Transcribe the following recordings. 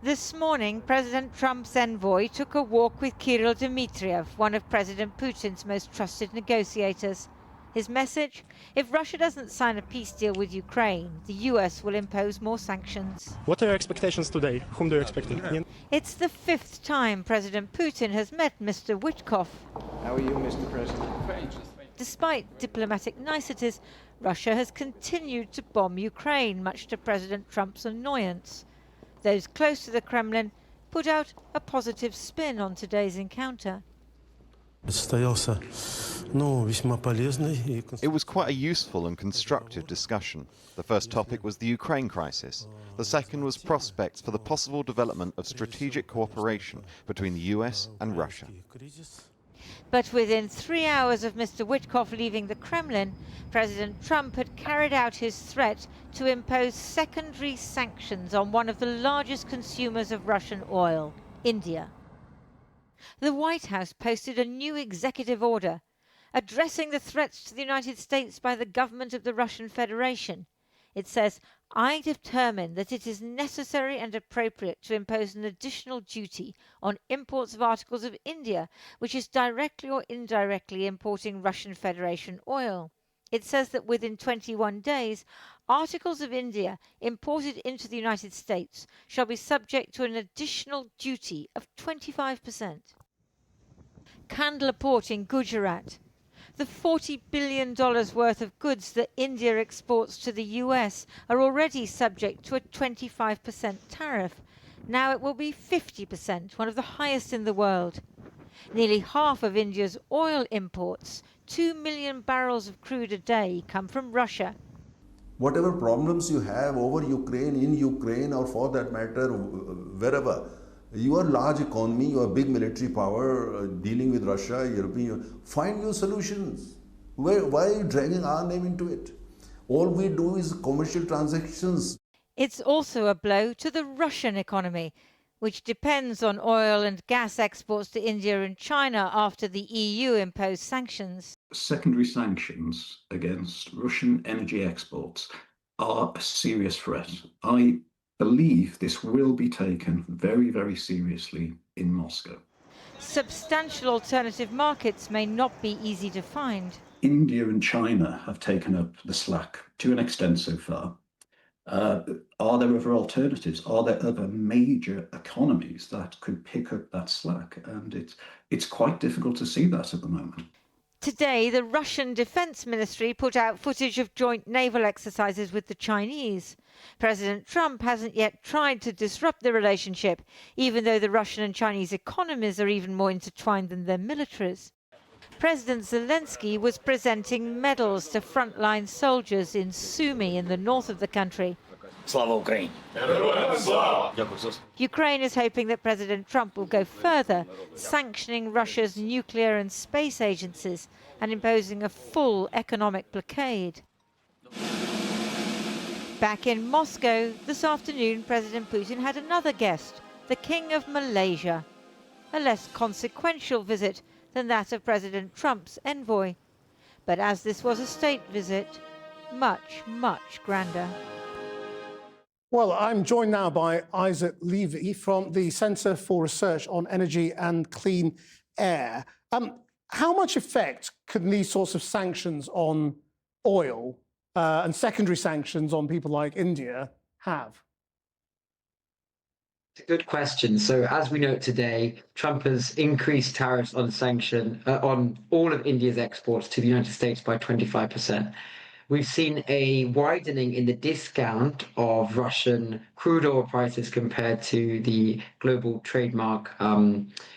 This morning, President Trump's envoy took a walk with Kirill Dmitriev, one of President Putin's most trusted negotiators. His message? If Russia doesn't sign a peace deal with Ukraine, the US will impose more sanctions. What are your expectations today? Whom do you expect? It's the fifth time President Putin has met Mr. Witkoff. How are you, Mr. President? Despite diplomatic niceties, Russia has continued to bomb Ukraine, much to President Trump's annoyance. Those close to the Kremlin put out a positive spin on today's encounter. It was quite a useful and constructive discussion. The first topic was the Ukraine crisis. The second was prospects for the possible development of strategic cooperation between the US and Russia. But within 3 hours of Mr. Witkoff leaving the Kremlin, President Trump had carried out his threat to impose secondary sanctions on one of the largest consumers of Russian oil, India. The White House posted a new executive order addressing the threats to the United States by the government of the Russian Federation. It says, "I determine that it is necessary and appropriate to impose an additional duty on imports of articles of India, which is directly or indirectly importing Russian Federation oil." It says that within 21 days, articles of India imported into the United States shall be subject to an additional duty of 25%. Kandla Port in Gujarat. The $40 billion worth of goods that India exports to the US are already subject to a 25% tariff. Now it will be 50%, one of the highest in the world. Nearly half of India's oil imports, 2 million barrels of crude a day, come from Russia. Whatever problems you have over Ukraine, in Ukraine, or for that matter, wherever, you are a large economy, you are a big military power, dealing with Russia, European, find new solutions. Why are you dragging our name into it? All we do is commercial transactions. It's also a blow to the Russian economy, which depends on oil and gas exports to India and China after the EU imposed sanctions. Secondary sanctions against Russian energy exports are a serious threat. I believe this will be taken very, very seriously in Moscow. Substantial alternative markets may not be easy to find. India and China have taken up the slack to an extent so far. Are there other alternatives? Are there other major economies that could pick up that slack? And it's quite difficult to see that at the moment. Today, the Russian Defense Ministry put out footage of joint naval exercises with the Chinese. President Trump hasn't yet tried to disrupt the relationship, even though the Russian and Chinese economies are even more intertwined than their militaries. President Zelensky was presenting medals to frontline soldiers in Sumy in the north of the country. Ukraine is hoping that President Trump will go further, sanctioning Russia's nuclear and space agencies and imposing a full economic blockade. Back in Moscow this afternoon, President Putin had another guest, the King of Malaysia. A less consequential visit than that of President Trump's envoy. But as this was a state visit, much, much grander. Well, I'm joined now by Isaac Levy from the Centre for Research on Energy and Clean Air. How much effect can these sorts of sanctions on oil and secondary sanctions on people like India have? It's a good question. So as we know today, Trump has increased tariffs on all of India's exports to the United States by 25%. We've seen a widening in the discount of Russian crude oil prices compared to the global trademark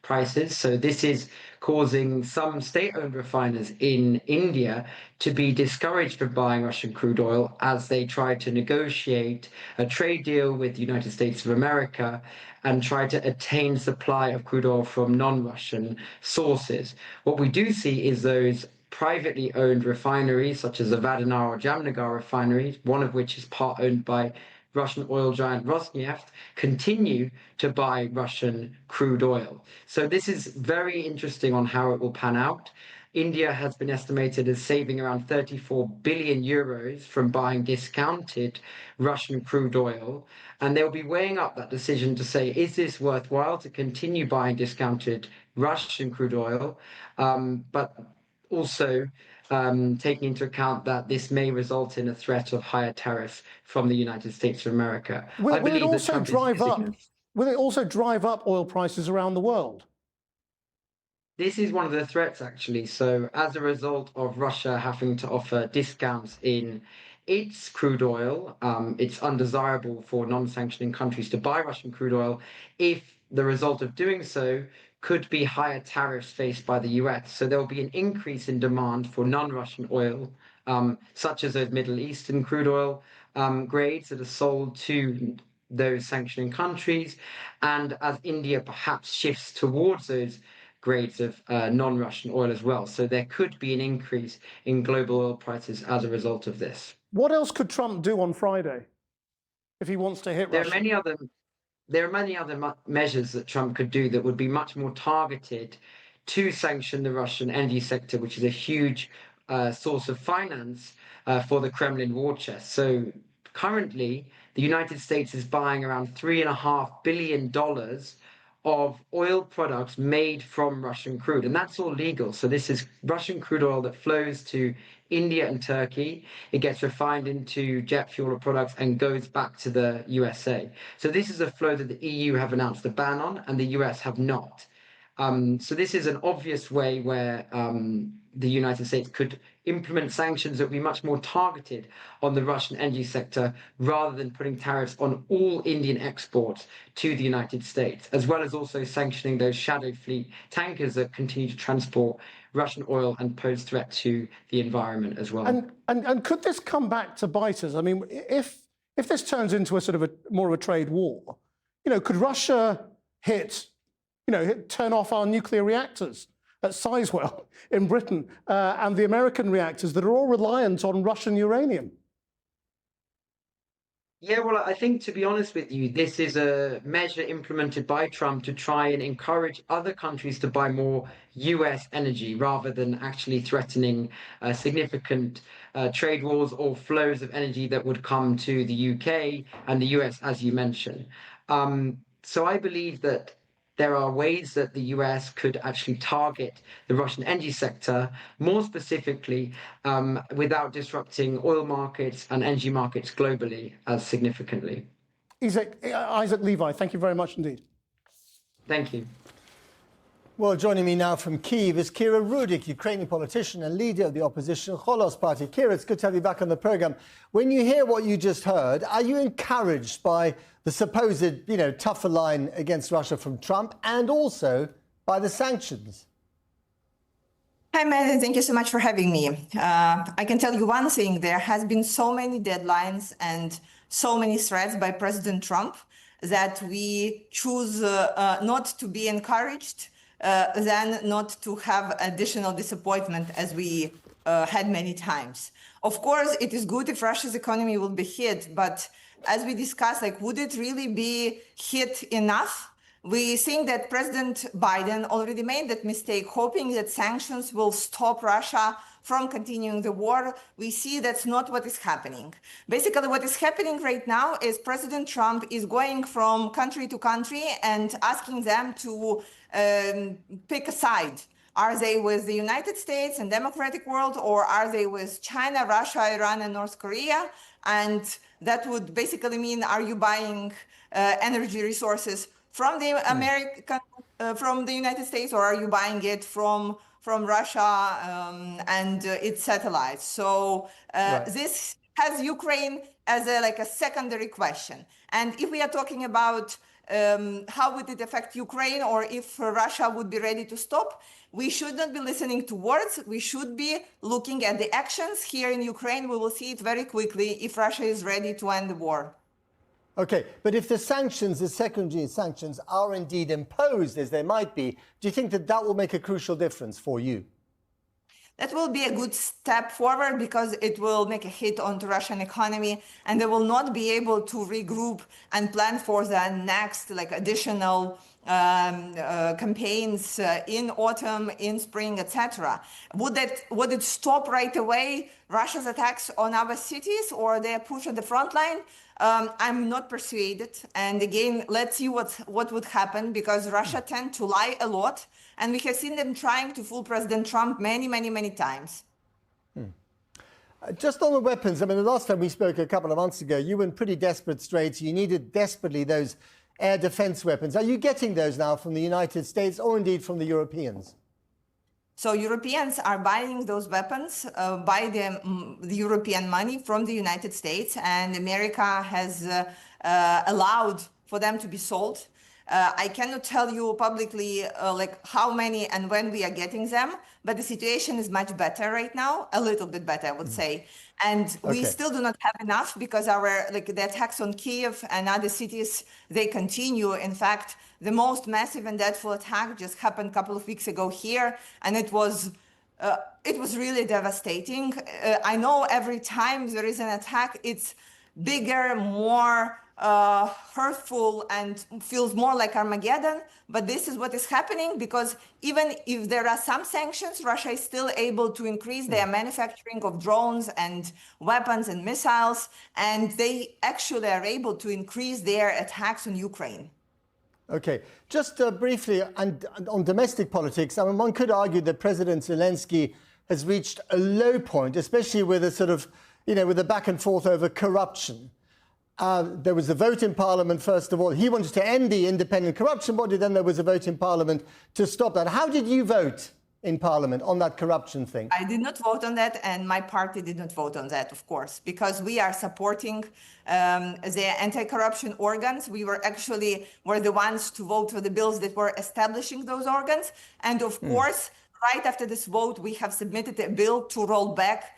prices. So this is causing some state-owned refiners in India to be discouraged from buying Russian crude oil as they try to negotiate a trade deal with the United States of America and try to attain supply of crude oil from non-Russian sources. What we do see is those privately owned refineries, such as the Vladimir or Jamnagar refineries, one of which is part owned by Russian oil giant Rosneft, continue to buy Russian crude oil. So this is very interesting on how it will pan out. India has been estimated as saving around 34 billion euros from buying discounted Russian crude oil. And they'll be weighing up that decision to say, is this worthwhile to continue buying discounted Russian crude oil? But also taking into account that this may result in a threat of higher tariffs from the United States of America. Will it also drive up oil prices around the world? This is one of the threats, actually. So as a result of Russia having to offer discounts in its crude oil, it's undesirable for non-sanctioning countries to buy Russian crude oil if the result of doing so could be higher tariffs faced by the US. So there will be an increase in demand for non-Russian oil, such as those Middle Eastern crude oil grades that are sold to those sanctioning countries. And as India perhaps shifts towards those grades of non-Russian oil as well. So there could be an increase in global oil prices as a result of this. What else could Trump do on Friday if he wants to hit Russia? There are many other measures that Trump could do that would be much more targeted to sanction the Russian energy sector, which is a huge source of finance for the Kremlin war chest. So currently, the United States is buying around $3.5 billion of oil products made from Russian crude, and that's all legal. So this is Russian crude oil that flows to India and Turkey. It gets refined into jet fuel or products and goes back to the USA. So this is a flow that the EU have announced a ban on and the US have not. So this is an obvious way where the United States could implement sanctions that would be much more targeted on the Russian energy sector rather than putting tariffs on all Indian exports to the United States, as well as also sanctioning those shadow fleet tankers that continue to transport Russian oil and pose threat to the environment as well. And could this come back to bite us? I mean, if this turns into a sort of more of a trade war, could Russia turn off our nuclear reactors at Sizewell in Britain and the American reactors that are all reliant on Russian uranium? Yeah, well, I think, to be honest with you, this is a measure implemented by Trump to try and encourage other countries to buy more US energy rather than actually threatening significant trade wars or flows of energy that would come to the UK and the US, as you mentioned. So I believe that there are ways that the US could actually target the Russian energy sector more specifically without disrupting oil markets and energy markets globally as significantly. Isaac Levi, thank you very much indeed. Thank you. Well, joining me now from Kyiv is Kira Rudik, Ukrainian politician and leader of the opposition Kholos party. Kira, it's good to have you back on the programme. When you hear what you just heard, are you encouraged by the supposed, tougher line against Russia from Trump and also by the sanctions? Hi, Matt, and thank you so much for having me. I can tell you one thing. There has been so many deadlines and so many threats by President Trump that we choose not to be encouraged than not to have additional disappointment as we had many times. Of course, it is good if Russia's economy will be hit, but as we discussed, would it really be hit enough? We think that President Biden already made that mistake, hoping that sanctions will stop Russia from continuing the war. We see that's not what is happening. Basically, what is happening right now is President Trump is going from country to country and asking them to pick a side. Are they with the United States and democratic world, or are they with China, Russia, Iran, and North Korea? And that would basically mean, are you buying energy resources from the from the United States, or are you buying it from Russia and its satellites? So this has Ukraine as a secondary question. And if we are talking about how would it affect Ukraine, or if Russia would be ready to stop, we should not be listening to words. We should be looking at the actions. Here in Ukraine, we will see it very quickly if Russia is ready to end the war. Okay, but if the sanctions, the secondary sanctions, are indeed imposed, as they might be, do you think that will make a crucial difference for you? That will be a good step forward because it will make a hit on the Russian economy, and they will not be able to regroup and plan for the next additional campaigns in autumn, in spring, etc. Would it stop right away Russia's attacks on our cities or their push on the front line? I'm not persuaded. And again, let's see what would happen, because Russia tends to lie a lot. And we have seen them trying to fool President Trump many, many, many times. Just on the weapons, I mean, the last time we spoke a couple of months ago, you were in pretty desperate straits. You needed desperately those air defense weapons. Are you getting those now from the United States or indeed from the Europeans? So Europeans are buying those weapons by the European money from the United States, and America has allowed for them to be sold. I cannot tell you publicly how many and when we are getting them, but the situation is much better right now, a little bit better, I would say. And we still do not have enough because the attacks on Kiev and other cities, they continue. In fact, the most massive and deadly attack just happened a couple of weeks ago here, and it was really devastating. I know every time there is an attack, it's bigger, more hurtful, and feels more like Armageddon. But this is what is happening because even if there are some sanctions, Russia is still able to increase their manufacturing of drones and weapons and missiles, and they actually are able to increase their attacks on Ukraine. Okay, just briefly, and on domestic politics, I mean, one could argue that President Zelensky has reached a low point, especially with a sort of, with a back and forth over corruption. There was a vote in Parliament, first of all. He wanted to end the independent corruption body. Then there was a vote in Parliament to stop that. How did you vote in Parliament on that corruption thing? I did not vote on that, and my party did not vote on that, of course, because we are supporting the anti-corruption organs. We were the ones to vote for the bills that were establishing those organs. And of course, right after this vote, we have submitted a bill to roll back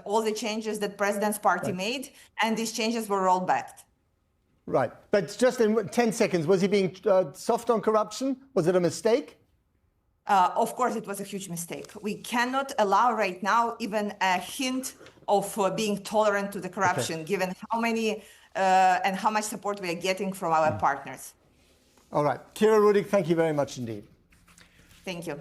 all the changes that President's party made, and these changes were rolled back. Right. But just in 10 seconds, was he being soft on corruption? Was it a mistake? Of course, it was a huge mistake. We cannot allow right now even a hint of being tolerant to the corruption, given how many and how much support we are getting from our partners. All right. Kira Rudik, thank you very much indeed. Thank you.